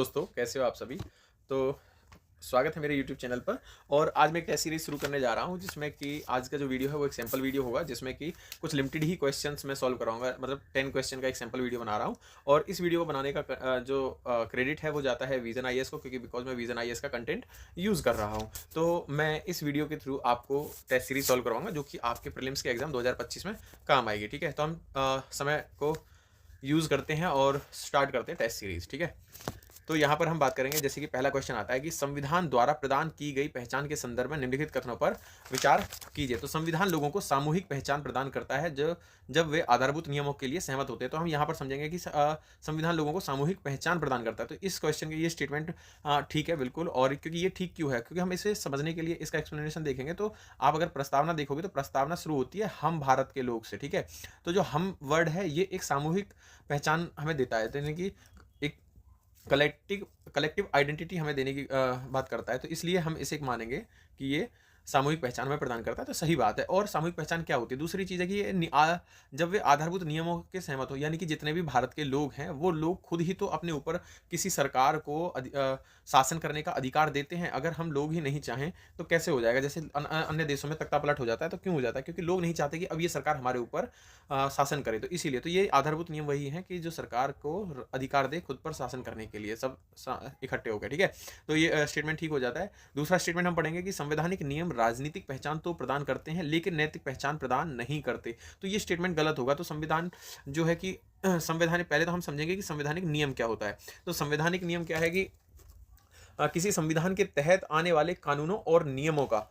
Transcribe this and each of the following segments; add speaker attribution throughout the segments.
Speaker 1: दोस्तों, कैसे हो आप सभी। तो स्वागत है मेरे यूट्यूब चैनल पर। और आज मैं एक टेस्ट सीरीज शुरू करने जा रहा हूं जिसमें कि आज का जो वीडियो है वो एक सैंपल वीडियो होगा, जिसमें कि कुछ लिमिटेड ही क्वेश्चंस मैं सॉल्व कराऊंगा। मतलब 10 क्वेश्चन का एक सैंपल वीडियो बना रहा हूं। और इस वीडियो को बनाने का जो क्रेडिट है वो जाता है विजन आईएएस को, क्योंकि बिकॉज मैं विजन आईएएस का कंटेंट यूज़ कर रहा हूँ। तो मैं इस वीडियो के थ्रू आपको टेस्ट सीरीज सॉल्व करवाऊंगा जो कि आपके प्रीलिम्स के एग्जाम 2025 में काम आएगी। ठीक है, तो हम समय को यूज़ करते हैं और स्टार्ट करते हैं टेस्ट सीरीज। ठीक है, तो यहाँ पर हम बात करेंगे, जैसे कि पहला क्वेश्चन आता है कि संविधान द्वारा प्रदान की गई पहचान के संदर्भ में निम्नलिखित कथनों पर विचार कीजिए। तो संविधान लोगों को सामूहिक पहचान प्रदान करता है जब वे आधारभूत नियमों के लिए सहमत होते हैं। तो हम यहाँ पर समझेंगे कि संविधान लोगों को सामूहिक पहचान प्रदान करता है। तो इस क्वेश्चन के ये स्टेटमेंट ठीक है बिल्कुल। और क्योंकि ये ठीक क्यों है, क्योंकि हम इसे समझने के लिए इसका एक्सप्लेनेशन देखेंगे। तो आप अगर प्रस्तावना देखोगे तो प्रस्तावना शुरू होती है हम भारत के लोग से। ठीक है, तो जो हम वर्ड है ये एक सामूहिक पहचान हमें देता है, तो यानी कि एक कलेक्टिव कलेक्टिव आइडेंटिटी हमें देने की बात करता है। तो इसलिए हम इसे मानेंगे कि ये सामूहिक पहचान हमें प्रदान करता है। तो सही बात है। और सामूहिक पहचान क्या होती है? दूसरी चीज़ है कि ये जब वे आधारभूत नियमों के सहमत हो, यानी कि जितने भी भारत के लोग हैं वो लोग खुद ही तो अपने ऊपर किसी सरकार को शासन करने का अधिकार देते हैं। अगर हम लोग ही नहीं चाहें तो कैसे हो जाएगा? जैसे अन्य देशों में तख्तापलट हो जाता है। तो क्यों हो जाता है? क्योंकि लोग नहीं चाहते कि अब ये सरकार हमारे ऊपर शासन करे। तो इसीलिए तो ये आधारभूत नियम वही है कि जो सरकार को अधिकार दे खुद पर शासन करने के लिए, सब इकट्ठे हो गए। ठीक है, तो ये स्टेटमेंट ठीक हो जाता है। दूसरा स्टेटमेंट हम पढ़ेंगे कि संवैधानिक नियम राजनीतिक पहचान तो प्रदान करते हैं लेकिन नैतिक पहचान प्रदान नहीं करते। तो ये स्टेटमेंट गलत होगा। तो संविधान जो है कि संवैधानिक, पहले तो हम समझेंगे कि संवैधानिक नियम क्या होता है। तो संवैधानिक नियम क्या है कि किसी संविधान के तहत आने वाले कानूनों और नियमों का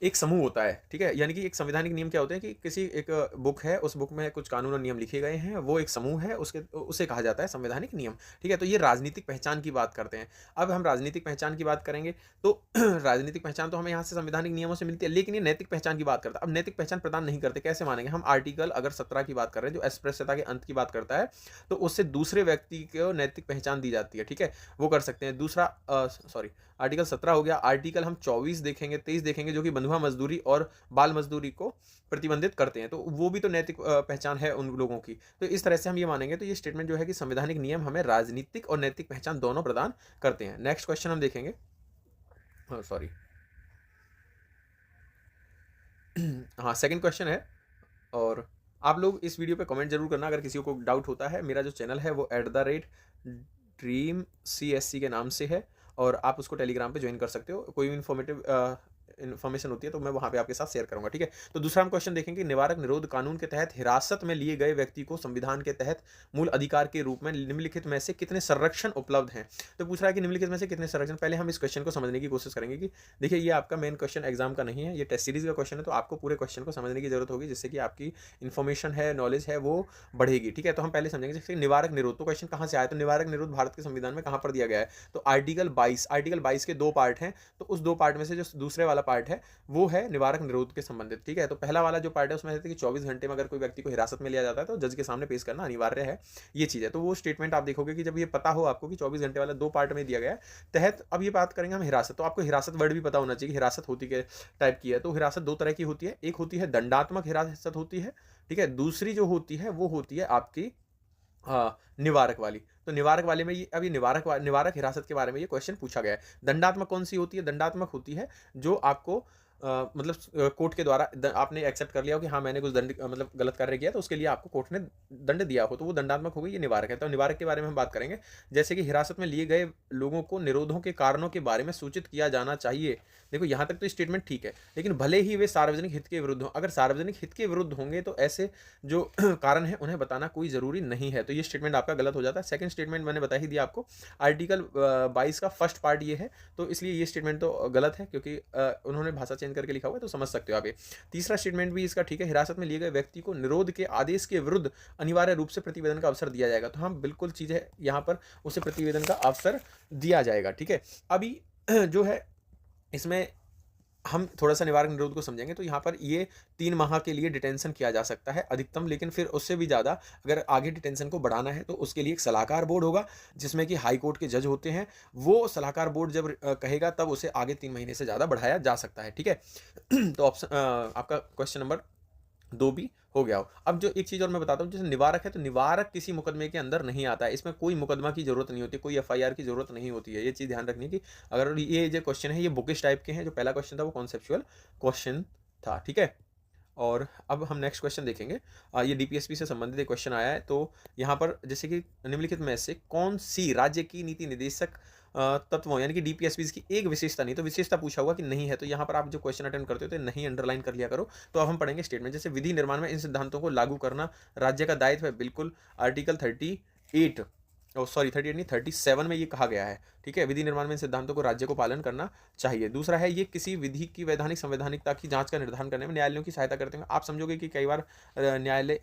Speaker 1: एक समूह होता है। ठीक है, यानी कि एक संवैधानिक नियम क्या होते हैं कि किसी एक बुक है, उस बुक में कुछ कानून और नियम लिखे गए हैं, वो एक समूह है, उसके उसे कहा जाता है संवैधानिक नियम। ठीक है, तो ये राजनीतिक पहचान की बात करते हैं। अब हम राजनीतिक पहचान की बात करेंगे तो राजनीतिक पहचान तो हमें यहाँ से संवैधानिक नियमों से मिलती है, लेकिन ये नैतिक पहचान की बात करता है। अब नैतिक पहचान प्रदान नहीं करते, कैसे मानेंगे हम? आर्टिकल अगर 17 की बात कर रहे हैं जो अस्पृश्यता के अंत की बात करता है, तो उससे दूसरे व्यक्ति को नैतिक पहचान दी जाती है। ठीक है, वो कर सकते हैं। दूसरा सॉरी, आर्टिकल 17 हो गया। आर्टिकल हम 24 देखेंगे, 23 देखेंगे, जो कि बंधुआ मजदूरी और बाल मजदूरी को प्रतिबंधित करते हैं। तो वो भी तो नैतिक पहचान है उन लोगों की। तो इस तरह से हम ये मानेंगे। तो ये स्टेटमेंट जो है कि संवैधानिक नियम हमें राजनीतिक और नैतिक पहचान दोनों प्रदान करते हैं। नेक्स्ट क्वेश्चन हम देखेंगे। सॉरी, हाँ, सेकंड क्वेश्चन है। और आप लोग इस वीडियो पे कमेंट जरूर करना अगर किसी को डाउट होता है। मेरा जो चैनल है वो @dreamcsc के नाम से है, और आप उसको टेलीग्राम पे ज्वाइन कर सकते हो। कोई भी इन्फॉर्मेशन होती है तो मैं वहां पे आपके साथ शेयर करूंगा। ठीक है, तो दूसरा हम क्वेश्चन देखेंगे, निवारक निरोध कानून के तहत हिरासत में लिए गए व्यक्ति को संविधान के तहत मूल अधिकार के रूप में निम्नलिखित में से कितने संरक्षण उपलब्ध हैं? तो पूछ रहा है कि निम्नलिखित में से कितने संरक्षण। पहले हम इस क्वेश्चन को समझने की कोशिश करेंगे कि देखिए, ये आपका मेन क्वेश्चन एग्जाम का नहीं है, ये टेस्ट सीरीज का क्वेश्चन है। तो आपको पूरे क्वेश्चन को समझने की जरूरत होगी, जिससे कि आपकी इन्फॉर्मेशन है, नॉलेज है, वो बढ़ेगी। ठीक है, तो हम पहले समझेंगे जैसे निवारक निरोध। तो क्वेश्चन कहाँ से आया? तो निवारक निरोध भारत के संविधान में कहाँ पर दिया गया है? तो आर्टिकल 22 के 2 पार्ट हैं। तो उस 2 पार्ट में से जो दूसरे वाला पार्ट है वो है निवारक निरोध के संबंधित। ठीक है, तो पहला वाला जो पार्ट है उसमें कहते हैं कि 24 घंटे में अगर कोई व्यक्ति को हिरासत में लिया जाता है तो जज के सामने पेश करना अनिवार्य है, ये चीज़ है। तो वो स्टेटमेंट आप देखोगे कि जब ये पता हो आपको कि 24 घंटे वाला 2 पार्ट में दिया गया है तहत। अब ये बात करेंगे हम हिरासत। तो आपको हिरासत वर्ड भी पता होना चाहिए कि हिरासत होती के टाइप की है। तो हिरासत 2 तरह की होती है। एक होती है दंडात्मक हिरासत होती है। ठीक है, दूसरी जो होती है वो होती है आपकी निवारक वाली। तो निवारक वाले में ये अभी निवारक हिरासत के बारे में ये क्वेश्चन पूछा गया है। दंडात्मक कौन सी होती है? दंडात्मक होती है जो आपको मतलब कोर्ट के द्वारा आपने एक्सेप्ट कर लिया हो कि हाँ मैंने कुछ दंड मतलब गलत कार्य किया, तो उसके लिए आपको कोर्ट ने दंड दिया हो, तो वो दंडात्मक हो गई। ये निवारक है। तो निवारक के बारे में हम बात करेंगे, जैसे कि हिरासत में लिए गए लोगों को निरोधों के कारणों के बारे में सूचित किया जाना चाहिए। देखो यहाँ तक तो स्टेटमेंट ठीक है, लेकिन भले ही वे सार्वजनिक हित के विरुद्ध हों, अगर सार्वजनिक हित के विरुद्ध होंगे तो ऐसे जो कारण है उन्हें बताना कोई जरूरी नहीं है। तो ये स्टेटमेंट आपका गलत हो जाता है। सेकंड स्टेटमेंट मैंने बता ही दिया आपको, आर्टिकल 22 का फर्स्ट पार्ट ये है, तो इसलिए ये स्टेटमेंट तो गलत है, क्योंकि उन्होंने भाषा चेंज करके लिखा हुआ है, तो समझ सकते हो आप ये। तीसरा स्टेटमेंट भी इसका ठीक है, हिरासत में लिए गए व्यक्ति को निरोध के आदेश के विरुद्ध अनिवार्य रूप से प्रतिवेदन का अवसर दिया जाएगा। तो हम बिल्कुल चीज है यहाँ पर, उसे प्रतिवेदन का अवसर दिया जाएगा। ठीक है, अभी जो है इसमें हम थोड़ा सा निवारक निरोध को समझेंगे। तो यहाँ पर ये 3 माह के लिए डिटेंशन किया जा सकता है अधिकतम, लेकिन फिर उससे भी ज़्यादा अगर आगे डिटेंशन को बढ़ाना है तो उसके लिए एक सलाहकार बोर्ड होगा, जिसमें कि हाई कोर्ट के जज होते हैं। वो सलाहकार बोर्ड जब कहेगा तब उसे आगे 3 महीने से ज़्यादा बढ़ाया जा सकता है। ठीक है, तो ऑप्शन आपका क्वेश्चन नंबर 2 भी हो गया हो। अब जो एक चीज़ और मैं बताता हूँ, जैसे निवारक है, तो निवारक किसी मुकदमे के अंदर नहीं आता है, इसमें कोई मुकदमा की ज़रूरत नहीं होती, कोई एफआईआर की ज़रूरत नहीं होती है। ये चीज़ ध्यान रखनी है कि अगर ये जो क्वेश्चन है ये बुकिश टाइप के हैं, जो पहला क्वेश्चन था वो कॉन्सेप्चुअल क्वेश्चन था, ठीक है। और अब हम नेक्स्ट क्वेश्चन देखेंगे। ये डीपीएसपी से संबंधित एक क्वेश्चन आया है। तो यहाँ पर जैसे कि निम्नलिखित में से कौन सी राज्य की नीति निर्देशक तत्वों, यानी कि डीपीएसपी की एक विशेषता, नहीं तो विशेषता पूछा हुआ कि नहीं है, तो यहाँ पर आप जो क्वेश्चन अटेम्प्ट करते हो तो नहीं अंडरलाइन कर लिया करो। तो अब हम पढ़ेंगे स्टेटमेंट। जैसे विधि निर्माण में इन सिद्धांतों को लागू करना राज्य का दायित्व है, बिल्कुल। आर्टिकल 38 सॉरी 38 नहीं 37 में ये कहा गया है, ठीक है। विधि निर्माण में इन सिद्धांतों को राज्य को पालन करना चाहिए। दूसरा है, ये किसी विधि की वैधानिक संवैधानिकता की जांच का निर्धारण करने में न्यायालयों की सहायता करते हैं। आप समझोगे कि कई बार न्यायालय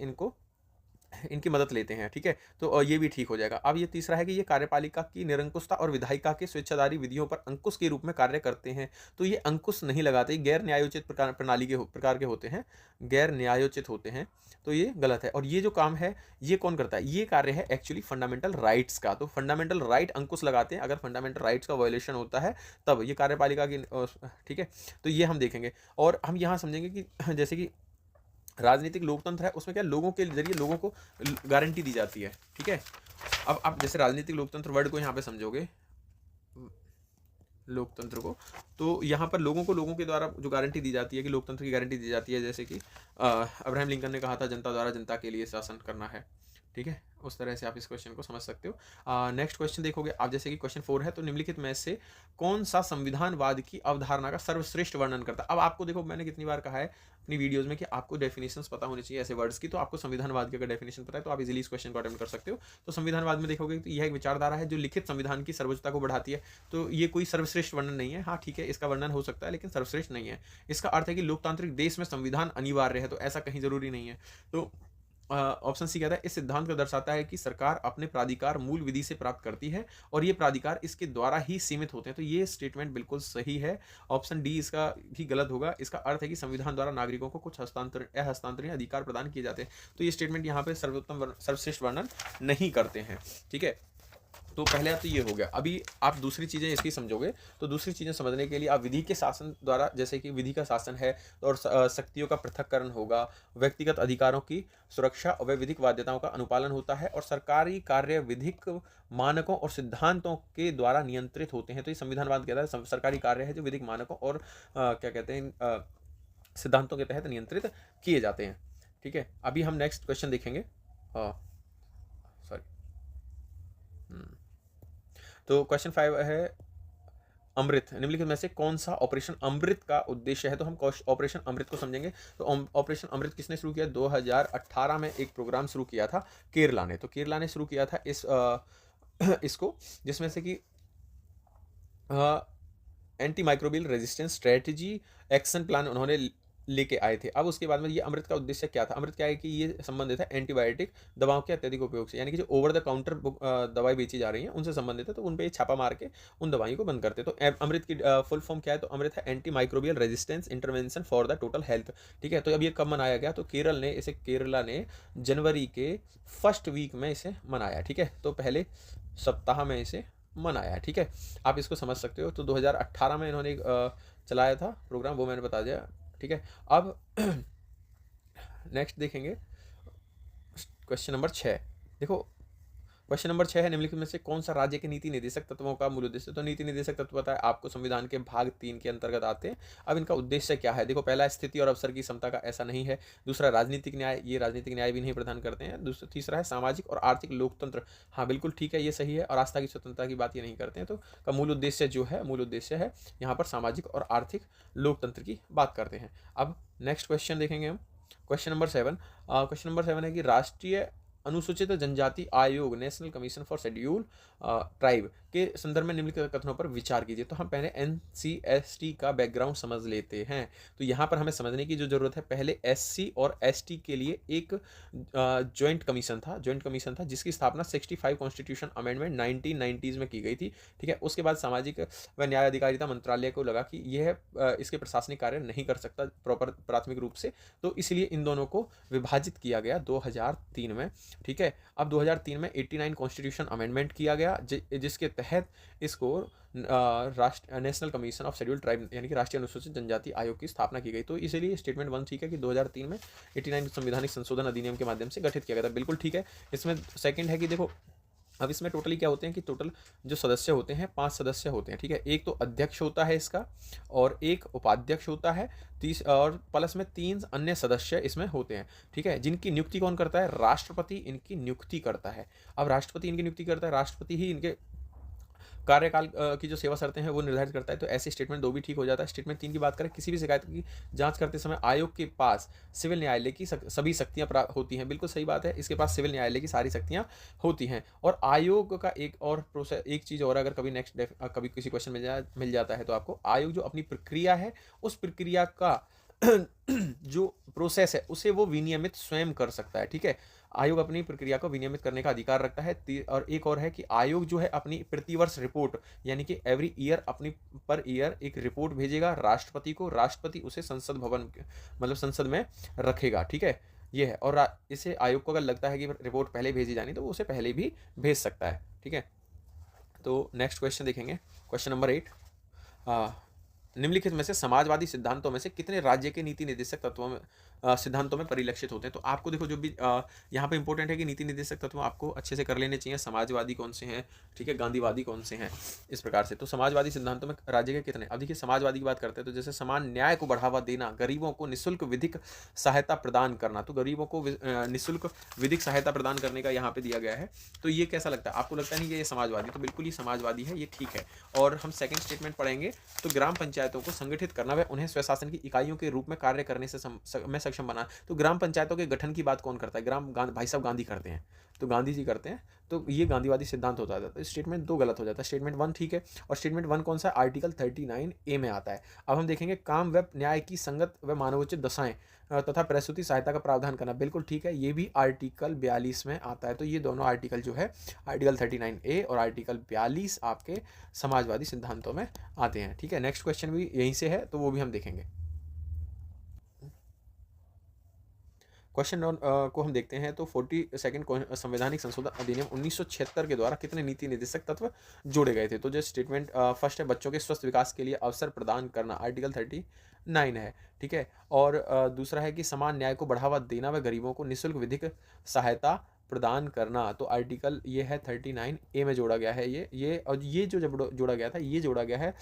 Speaker 1: इनकी मदद लेते हैं, ठीक है। तो ये भी ठीक हो जाएगा। अब ये तीसरा है कि ये कार्यपालिका की निरंकुशता और विधायिका के स्वेच्छाधारी विधियों पर अंकुश के रूप में कार्य करते हैं। तो ये अंकुश नहीं लगाते, गैर न्यायोचित प्रणाली के प्रकार के होते हैं, गैर न्यायोचित होते हैं, तो ये गलत है। और ये जो काम है ये कौन करता है, ये कार्य है एक्चुअली फंडामेंटल राइट्स का। तो फंडामेंटल राइट अंकुश लगाते हैं अगर फंडामेंटल राइट्स का वायोलेशन होता है, तब ये कार्यपालिका की, ठीक है। तो ये हम देखेंगे। और हम यहाँ समझेंगे कि जैसे कि राजनीतिक लोकतंत्र है, उसमें क्या लोगों के जरिए लोगों को गारंटी दी जाती है, ठीक है। अब आप जैसे राजनीतिक लोकतंत्र वर्ड को यहाँ पे समझोगे, लोकतंत्र को, तो यहाँ पर लोगों के द्वारा जो गारंटी दी जाती है, कि लोकतंत्र की गारंटी दी जाती है, जैसे कि अब्राहम लिंकन ने कहा था जनता द्वारा जनता के लिए शासन करना है, ठीक है। उस तरह से आप इस क्वेश्चन को समझ सकते हो। नेक्स्ट क्वेश्चन देखोगे आप, जैसे कि क्वेश्चन 4 है, तो निम्नलिखित में से कौन सा संविधानवाद की अवधारणा का सर्वश्रेष्ठ वर्णन करता है। अब आपको देखो, मैंने कितनी बार कहा है अपनी वीडियोस में कि आपको डेफिनेशंस पता होनी चाहिए ऐसे वर्ड्स की। तो आपको संविधानवाद की अगर डेफिनेशन पता है तो आप इजीली इस क्वेश्चन को अटेम्प्ट कर सकते हो। तो संविधानवाद में देखोगे तो यह एक विचारधारा है जो लिखित संविधान की सर्वोच्चता को बढ़ाती है। तो ये कोई सर्वश्रेष्ठ वर्णन नहीं है। हाँ ठीक है, इसका वर्णन हो सकता है लेकिन सर्वश्रेष्ठ नहीं है। इसका अर्थ है कि लोकतांत्रिक देश में संविधान अनिवार्य है, तो ऐसा कहीं जरूरी नहीं है। तो ऑप्शन सी कहता है, इस सिद्धांत को दर्शाता है कि सरकार अपने प्राधिकार मूल विधि से प्राप्त करती है और ये प्राधिकार इसके द्वारा ही सीमित होते हैं। तो ये स्टेटमेंट बिल्कुल सही है। ऑप्शन डी इसका भी गलत होगा। इसका अर्थ है कि संविधान द्वारा नागरिकों को कुछ हस्तांतरणीय अधिकार प्रदान किए जाते हैं। तो ये स्टेटमेंट यहाँ पे सर्वश्रेष्ठ वर्णन नहीं करते हैं, ठीक है। तो पहले तो ये हो गया। अभी आप दूसरी चीज़ें इसकी समझोगे, तो दूसरी चीज़ें समझने के लिए आप विधि के शासन द्वारा, जैसे कि विधि का शासन है और शक्तियों का पृथक्करण होगा, व्यक्तिगत अधिकारों की सुरक्षा और विधिक बाध्यताओं का अनुपालन होता है, और सरकारी कार्य विधिक मानकों और सिद्धांतों के द्वारा नियंत्रित होते हैं। तो ये संविधानवाद कहता है सरकारी कार्य है जो विधिक मानकों और क्या कहते हैं सिद्धांतों के तहत नियंत्रित किए जाते हैं, ठीक है। अभी हम नेक्स्ट क्वेश्चन देखेंगे। सॉरी, तो क्वेश्चन 5 है, अमृत निम्नलिखित में से कौन सा ऑपरेशन अमृत का उद्देश्य है। तो हम ऑपरेशन अमृत को समझेंगे। तो ऑपरेशन अमृत किसने शुरू किया, 2018 में एक प्रोग्राम शुरू किया था केरला ने। तो केरला ने शुरू किया था इसको, जिसमें से कि anti microbial resistance strategy action plan उन्होंने लेके आए थे। अब उसके बाद में ये अमृत का उद्देश्य क्या था। अमृत क्या है कि ये संबंधित है एंटीबायोटिक दवाओं के अत्यधिक उपयोग से, यानी कि जो ओवर द काउंटर दवाई बेची जा रही हैं उनसे संबंधित है। तो उन पर छापा मार के उन दवाइयों को बंद करते। तो अमृत की फुल फॉर्म क्या है, तो अमृत है anti microbial resistance intervention for the total health, ठीक है। तो अब ये कब मनाया गया, तो केरला ने जनवरी के फर्स्ट वीक में इसे मनाया, ठीक है। तो पहले सप्ताह में इसे मनाया, ठीक है। आप इसको समझ सकते हो। तो 2018 में इन्होंने चलाया था प्रोग्राम, वो मैंने बता दिया, ठीक है। अब नेक्स्ट देखेंगे क्वेश्चन नंबर 6। देखो क्वेश्चन नंबर 6 है, निम्नलिखित में से कौन सा राज्य के नीति निर्देशक तत्वों का मूल उद्देश्य। तो नीति निर्देशक तत्व पता है आपको, संविधान के भाग 3 के अंतर्गत आते हैं। अब इनका उद्देश्य क्या है, देखो पहला स्थिति और अवसर की समता का, ऐसा नहीं है। दूसरा राजनीतिक न्याय, ये राजनीतिक न्याय भी नहीं प्रदान करते हैं। दूसरा तीसरा है सामाजिक और आर्थिक लोकतंत्र, हाँ बिल्कुल ठीक है, ये सही है। और आस्था की स्वतंत्रता की बात ये नहीं करते हैं। तो का मूल उद्देश्य जो है, मूल उद्देश्य है यहाँ पर सामाजिक और आर्थिक लोकतंत्र की बात करते हैं। अब नेक्स्ट क्वेश्चन देखेंगे हम, क्वेश्चन नंबर 7। क्वेश्चन नंबर 7 है कि राष्ट्रीय अनुसूचित जनजाति आयोग, national commission for schedule tribe के संदर्भ में निम्नलिखित कथनों पर विचार कीजिए। तो हम पहले NCST का बैकग्राउंड समझ लेते हैं। तो यहाँ पर हमें समझने की जो जरूरत है, पहले SC और ST के लिए एक जॉइंट कमीशन था जिसकी स्थापना 65 कॉन्स्टिट्यूशन अमेंडमेंट 1990s में की गई थी, ठीक है। उसके बाद सामाजिक व न्याय अधिकारिता मंत्रालय को लगा कि यह इसके प्रशासनिक कार्य नहीं कर सकता प्रॉपर प्राथमिक रूप से, तो इसलिए इन दोनों को विभाजित किया गया 2003 में, ठीक है। अब 2003 में 89 कॉन्स्टिट्यूशन अमेंडमेंट किया गया जिसके तहत इसको national commission of scheduled tribe यानी कि राष्ट्रीय अनुसूचित जनजाति आयोग की स्थापना की गई। तो इसीलिए स्टेटमेंट 1 ठीक है कि 2003 में 89 संवैधानिक संशोधन अधिनियम के माध्यम से गठित किया गया था, बिल्कुल ठीक है। इसमें सेकंड है कि देखो अब इसमें टोटली क्या होते हैं कि टोटल जो सदस्य होते हैं 5 सदस्य होते हैं, ठीक है। एक तो अध्यक्ष होता है इसका और एक उपाध्यक्ष होता है, 30 और प्लस में 3 अन्य सदस्य इसमें होते हैं, ठीक है, जिनकी नियुक्ति कौन करता है? राष्ट्रपति इनकी नियुक्ति करता है। अब राष्ट्रपति इनकी नियुक्ति करता है, राष्ट्रपति ही इनके कार्यकाल की जो सेवा शर्तें हैं वो निर्धारित करता है। तो ऐसे स्टेटमेंट 2 भी ठीक हो जाता है। स्टेटमेंट 3 की बात करें, किसी भी शिकायत की जांच करते समय आयोग के पास सिविल न्यायालय की सभी शक्तियां प्राप्त होती हैं, बिल्कुल सही बात है, इसके पास सिविल न्यायालय की सारी शक्तियां होती हैं। और आयोग का एक और प्रोसेस, एक चीज़ और, अगर कभी कभी किसी क्वेश्चन मिल जाता है तो आपको आयोग जो अपनी प्रक्रिया है उस प्रक्रिया का जो प्रोसेस है उसे वो विनियमित स्वयं कर सकता है, ठीक है। आयोग अपनी प्रक्रिया को विनियमित करने का अधिकार रखता है। और एक और है कि आयोग जो है अपनी प्रतिवर्ष रिपोर्ट यानी कि एवरी ईयर अपनी पर ईयर एक रिपोर्ट भेजेगा राष्ट्रपति को, राष्ट्रपति उसे संसद भवन मतलब संसद में रखेगा, ठीक है, ये है। और इसे आयोग को अगर लगता है कि रिपोर्ट पहले भेजी जानी तो वो उसे पहले भी भेज सकता है, ठीक है। तो नेक्स्ट क्वेश्चन देखेंगे, क्वेश्चन नंबर 8। निम्नलिखित में से समाजवादी सिद्धांतों में से कितने राज्य के नीति निर्देशक तत्वों में सिद्धांतों में परिलक्षित होते हैं? तो आपको देखो जो भी यहाँ पे इंपॉर्टेंट है कि नीति निर्देशक तत्व आपको अच्छे से कर लेने चाहिए। समाजवादी कौन से हैं, ठीक है, गांधीवादी कौन से हैं, इस प्रकार से। तो समाजवादी सिद्धांतों में राज्य के कितने? अब देखिए समाजवादी की बात करते हैं तो जैसे समान न्याय को बढ़ावा देना, गरीबों को निःशुल्क विधिक सहायता प्रदान करना, तो गरीबों को निःशुल्क विधिक सहायता प्रदान करने का यहाँ पे दिया गया है। तो ये कैसा लगता है आपको? लगता नहीं कि ये समाजवादी? तो बिल्कुल ही समाजवादी है, ये ठीक है। और हम सेकंड स्टेटमेंट पढ़ेंगे तो ग्राम पंचायतों को संगठित करना व उन्हें स्वशासन की इकाइयों के रूप में कार्य करने से में सक्षम बना। तो ग्राम पंचायतों के गठन की बात कौन करता है? भाई साहब गांधी करते हैं, तो गांधी जी करते हैं। तो ये गांधीवादी सिद्धांत होता है। तो स्टेटमेंट 2 गलत हो जाता है, स्टेटमेंट 1 ठीक है। और स्टेटमेंट 1 कौन सा? आर्टिकल 39A में आता है। अब हम देखेंगे काम व न्याय की संगत व मानवोचित दशाएं तथा प्रसूति सहायता का प्रावधान करना, बिल्कुल ठीक है, ये भी आर्टिकल 42 में आता है। तो ये दोनों आर्टिकल जो है आर्टिकल 39A और आर्टिकल 42 आपके समाजवादी सिद्धांतों में आते हैं, ठीक है। नेक्स्ट क्वेश्चन भी यहीं से है तो वो भी हम देखेंगे। क्वेश्चन को हम देखते हैं तो 42 संवैधानिक संशोधन अधिनियम 1976 के द्वारा कितने नीति निर्देशक तत्व जोड़े गए थे? तो जो स्टेटमेंट फर्स्ट है, बच्चों के स्वस्थ विकास के लिए अवसर प्रदान करना, आर्टिकल 39 है, ठीक है। और दूसरा है कि समान न्याय को बढ़ावा देना व गरीबों को निःशुल्क विधिक सहायता प्रदान करना, तो आर्टिकल ये है 39A में जोड़ा गया है। ये और ये जो जब जोड़ा गया था ये जोड़ा गया है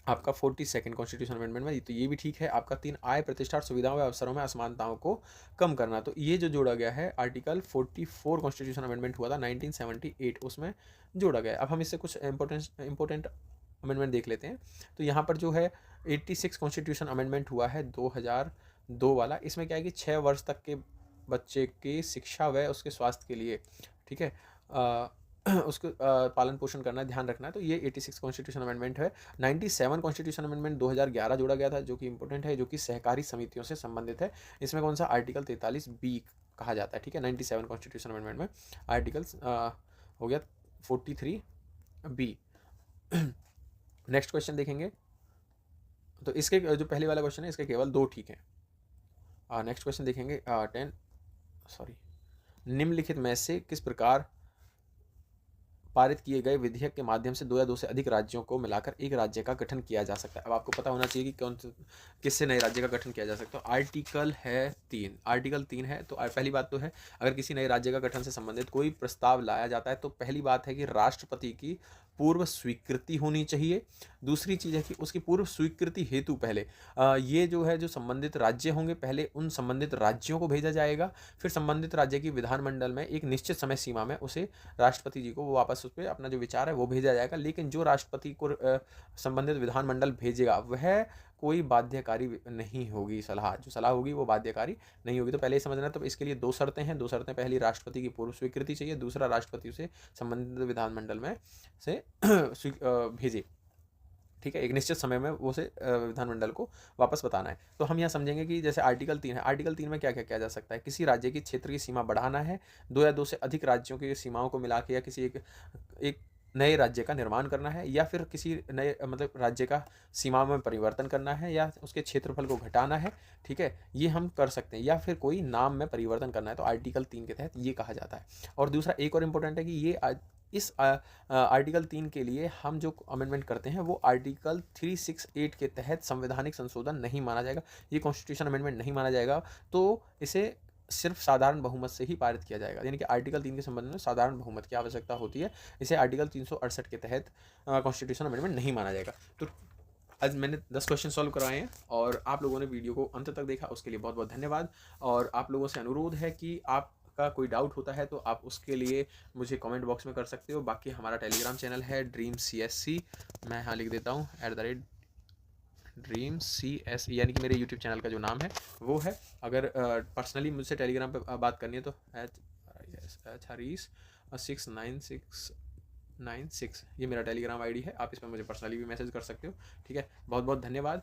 Speaker 1: आपका 42 कॉन्स्टिट्यूशन अमेंडमेंट में। तो ये भी ठीक है। आपका 3 आय प्रतिष्ठा और सुविधाओं व अवसरों में असमानताओं को कम करना, तो ये जो जोड़ा गया है आर्टिकल 44 कॉन्स्टिट्यूशन अमेंडमेंट हुआ था 1978, उसमें जोड़ा गया है। अब हम इससे कुछ इंपॉर्टेंट अमेंडमेंट देख लेते हैं। तो यहाँ पर जो है 86 कॉन्स्टिट्यूशन अमेंडमेंट हुआ है 2002 वाला। इसमें क्या है कि 6 वर्ष तक के बच्चे की शिक्षा व उसके स्वास्थ्य के लिए, ठीक है, उसको पालन पोषण करना, ध्यान रखना है। तो ये 86 कॉन्स्टिट्यूशन अमेंडमेंट है। 97 कॉन्स्टिट्यूशन अमेंडमेंट 2011 जोड़ा गया था, जो कि इंपॉर्टेंट है, जो कि सहकारी समितियों से संबंधित है। इसमें कौन सा? आर्टिकल 43B कहा जाता है, ठीक है। 97 कॉन्स्टिट्यूशन अमेंडमेंट में आर्टिकल्स हो गया 43B। नेक्स्ट क्वेश्चन देखेंगे तो इसके जो पहले वाला क्वेश्चन है इसके केवल 2 ठीक है। नेक्स्ट क्वेश्चन देखेंगे 10 निम्नलिखित में से किस प्रकार पारित किए गए विधेयक के माध्यम से 2 या 2 से अधिक राज्यों को मिलाकर एक राज्य का गठन किया जा सकता है? अब आपको पता होना चाहिए कि किससे नए राज्य का गठन किया जा सकता है। आर्टिकल है 3, आर्टिकल 3 है। तो पहली बात तो है, अगर किसी नए राज्य का गठन से संबंधित कोई प्रस्ताव लाया जाता है तो पहली बात है कि राष्ट्रपति की पूर्व स्वीकृति होनी चाहिए। दूसरी चीज़ है कि उसकी पूर्व स्वीकृति हेतु पहले ये जो है जो संबंधित राज्य होंगे पहले उन संबंधित राज्यों को भेजा जाएगा, फिर संबंधित राज्य की विधानमंडल में एक निश्चित समय सीमा में उसे राष्ट्रपति जी को वो वापस उस पर अपना जो विचार है वो भेजा जाएगा। लेकिन जो राष्ट्रपति को संबंधित विधानमंडल भेजेगा वह कोई बाध्यकारी नहीं होगी, जो सलाह होगी वो बाध्यकारी नहीं होगी। तो पहले ही समझना। तो इसके लिए 2 शर्तें हैं। 2 शर्तें, पहली राष्ट्रपति की पूर्व स्वीकृति चाहिए, दूसरा राष्ट्रपति उसे संबंधित विधानमंडल में से भेजे, ठीक है, एक निश्चित समय में वो से विधानमंडल को वापस बताना है। तो हम यहाँ समझेंगे कि जैसे आर्टिकल 3 है, आर्टिकल 3 में क्या क्या किया जा सकता है? किसी राज्य की क्षेत्र की सीमा बढ़ाना है, 2 या 2 से अधिक राज्यों की सीमाओं को मिला के, या किसी एक नए राज्य का निर्माण करना है, या फिर किसी नए मतलब राज्य का सीमा में परिवर्तन करना है, या उसके क्षेत्रफल को घटाना है, ठीक है, ये हम कर सकते हैं, या फिर कोई नाम में परिवर्तन करना है। तो आर्टिकल 3 के तहत ये कहा जाता है। और दूसरा एक और इम्पोर्टेंट है कि ये इस आर्टिकल 3 के लिए हम जो अमेंडमेंट करते हैं वो आर्टिकल 368 के तहत संवैधानिक संशोधन नहीं माना जाएगा, ये कॉन्स्टिट्यूशन अमेंडमेंट नहीं माना जाएगा। तो इसे सिर्फ साधारण बहुमत से ही पारित किया जाएगा, यानी कि आर्टिकल 3 के संबंध में साधारण बहुमत की आवश्यकता होती है। इसे आर्टिकल 368 के तहत कॉन्स्टिट्यूशन अमेंडमेंट नहीं माना जाएगा। तो आज मैंने 10 क्वेश्चन सॉल्व करवाए हैं और आप लोगों ने वीडियो को अंत तक देखा, उसके लिए बहुत बहुत धन्यवाद। और आप लोगों से अनुरोध है कि आपका कोई डाउट होता है तो आप उसके लिए मुझे कमेंट बॉक्स में कर सकते हो। बाकी हमारा टेलीग्राम चैनल है ड्रीम CSC, मैं यहाँ लिख देता हूँ @Dream CSE, यानी कि मेरे यूट्यूब चैनल का जो नाम है वो है। अगर पर्सनली मुझसे टेलीग्राम पे बात करनी है तो HRIS6996 ये मेरा टेलीग्राम आईडी है, आप इस पर मुझे पर्सनली भी मैसेज कर सकते हो। ठीक है, बहुत बहुत धन्यवाद।